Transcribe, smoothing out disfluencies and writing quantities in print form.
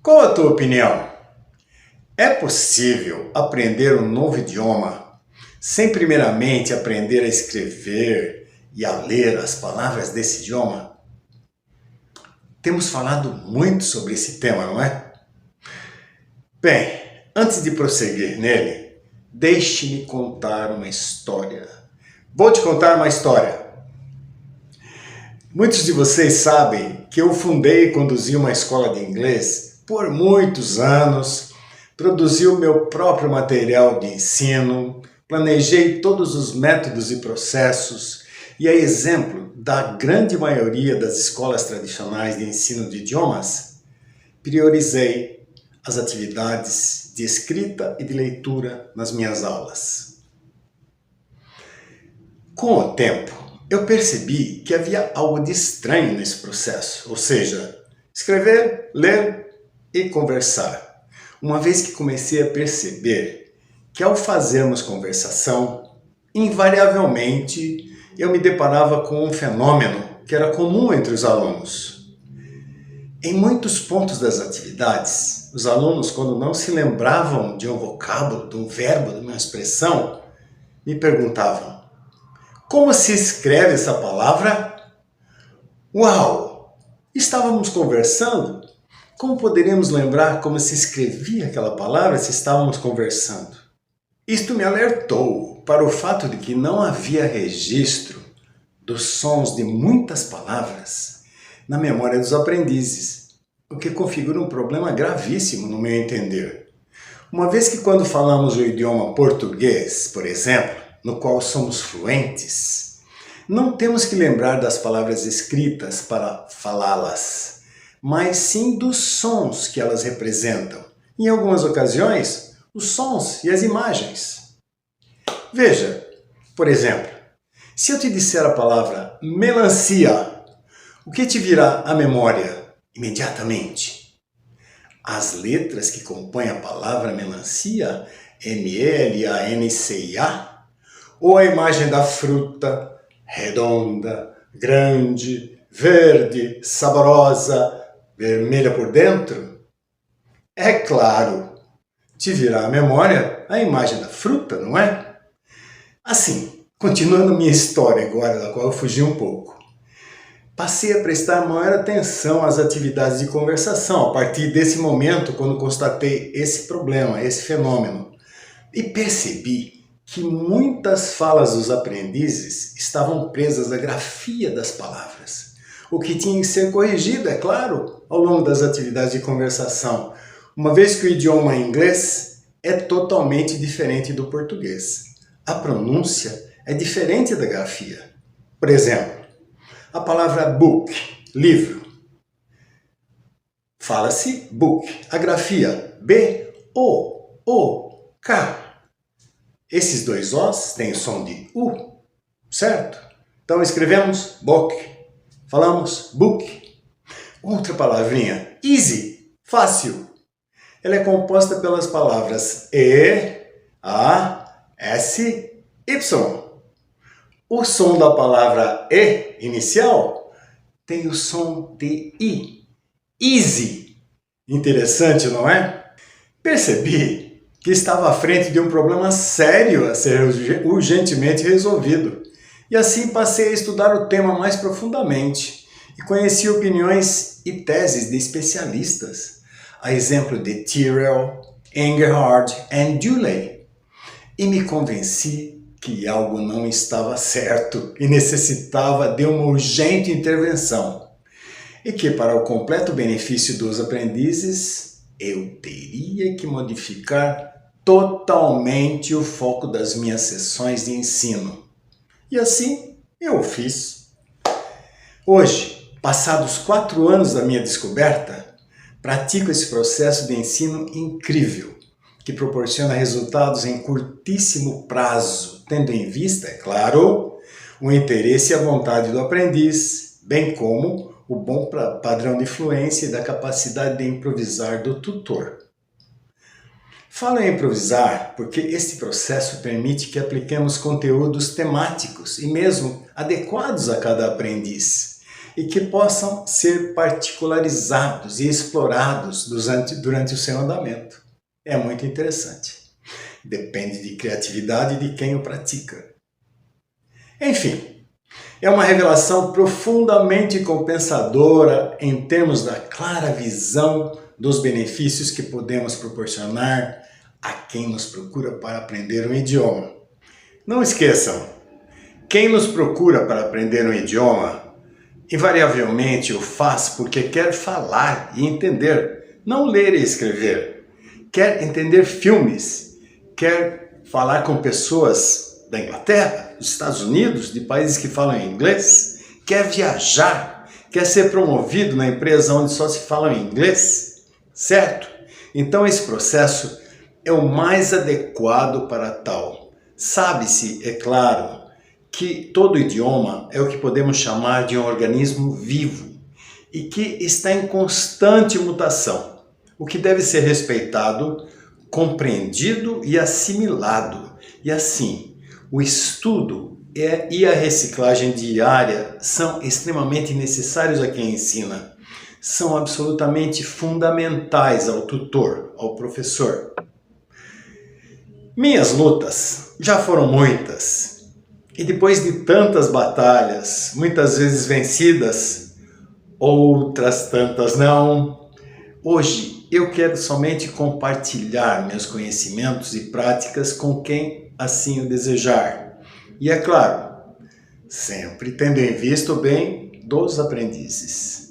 Qual a tua opinião? É possível aprender um novo idioma sem primeiramente aprender a escrever e a ler as palavras desse idioma? Temos falado muito sobre esse tema, não é? Bem, antes de prosseguir nele, deixe-me contar uma história. Vou te contar uma história. Muitos de vocês sabem que eu fundei e conduzi uma escola de inglês por muitos anos, produzi o meu próprio material de ensino, planejei todos os métodos e processos e, a exemplo da grande maioria das escolas tradicionais de ensino de idiomas, priorizei as atividades de escrita e de leitura nas minhas aulas. Com o tempo, eu percebi que havia algo de estranho nesse processo, ou seja, escrever, ler e conversar. Uma vez que comecei a perceber que ao fazermos conversação, invariavelmente eu me deparava com um fenômeno que era comum entre os alunos. Em muitos pontos das atividades, os alunos, quando não se lembravam de um vocábulo, de um verbo, de uma expressão, me perguntavam: como se escreve essa palavra? Uau! Estávamos conversando? Como poderíamos lembrar como se escrevia aquela palavra se estávamos conversando? Isto me alertou para o fato de que não havia registro dos sons de muitas palavras na memória dos aprendizes, o que configura um problema gravíssimo no meu entender. Uma vez que quando falamos o idioma português, por exemplo, no qual somos fluentes, não temos que lembrar das palavras escritas para falá-las, mas sim dos sons que elas representam. Em algumas ocasiões, os sons e as imagens. Veja, por exemplo, se eu te disser a palavra melancia, o que te virá à memória imediatamente? As letras que compõem a palavra melancia, M-E-L-A-N-C-I-A, ou a imagem da fruta, redonda, grande, verde, saborosa, vermelha por dentro? É claro, te virá à memória a imagem da fruta, não é? Assim, continuando minha história agora, da qual eu fugi um pouco, passei a prestar maior atenção às atividades de conversação a partir desse momento, quando constatei esse problema, esse fenômeno, e percebi que muitas falas dos aprendizes estavam presas à grafia das palavras, o que tinha que ser corrigido, é claro, ao longo das atividades de conversação, uma vez que o idioma inglês é totalmente diferente do português. A pronúncia é diferente da grafia. Por exemplo, a palavra book, livro, fala-se book, a grafia B-O-O-K. Esses dois Os têm o som de U, certo? Então escrevemos book, falamos book. Outra palavrinha, easy, fácil. Ela é composta pelas palavras E, A, S, Y. O som da palavra E inicial tem o som de I, easy. Interessante, não é? Percebi que estava à frente de um problema sério a ser urgentemente resolvido. E assim passei a estudar o tema mais profundamente e conheci opiniões e teses de especialistas, a exemplo de Tyrrell, Engelhard e Dewey, e me convenci que algo não estava certo e necessitava de uma urgente intervenção, e que para o completo benefício dos aprendizes, eu teria que modificar totalmente o foco das minhas sessões de ensino. E assim eu o fiz. Hoje, passados 4 anos da minha descoberta, pratico esse processo de ensino incrível, que proporciona resultados em curtíssimo prazo, tendo em vista, é claro, o interesse e a vontade do aprendiz, bem como o bom padrão de fluência e da capacidade de improvisar do tutor. Falo em improvisar porque este processo permite que apliquemos conteúdos temáticos e mesmo adequados a cada aprendiz, e que possam ser particularizados e explorados durante o seu andamento. É muito interessante. Depende de criatividade de quem o pratica. Enfim, é uma revelação profundamente compensadora em termos da clara visão dos benefícios que podemos proporcionar a quem nos procura para aprender um idioma. Não esqueçam, quem nos procura para aprender um idioma, invariavelmente o faz porque quer falar e entender, não ler e escrever. Quer entender filmes, quer falar com pessoas da Inglaterra, dos Estados Unidos, de países que falam inglês, quer viajar, quer ser promovido na empresa onde só se fala inglês, certo? Então esse processo é o mais adequado para tal. Sabe-se, é claro, que todo idioma é o que podemos chamar de um organismo vivo e que está em constante mutação, o que deve ser respeitado, compreendido e assimilado. E assim, o estudo e a reciclagem diária são extremamente necessários a quem ensina. São absolutamente fundamentais ao tutor, ao professor. Minhas lutas já foram muitas. E depois de tantas batalhas, muitas vezes vencidas, outras tantas não, hoje eu quero somente compartilhar meus conhecimentos e práticas com quem assim o desejar. E é claro, sempre tendo em vista o bem dos aprendizes.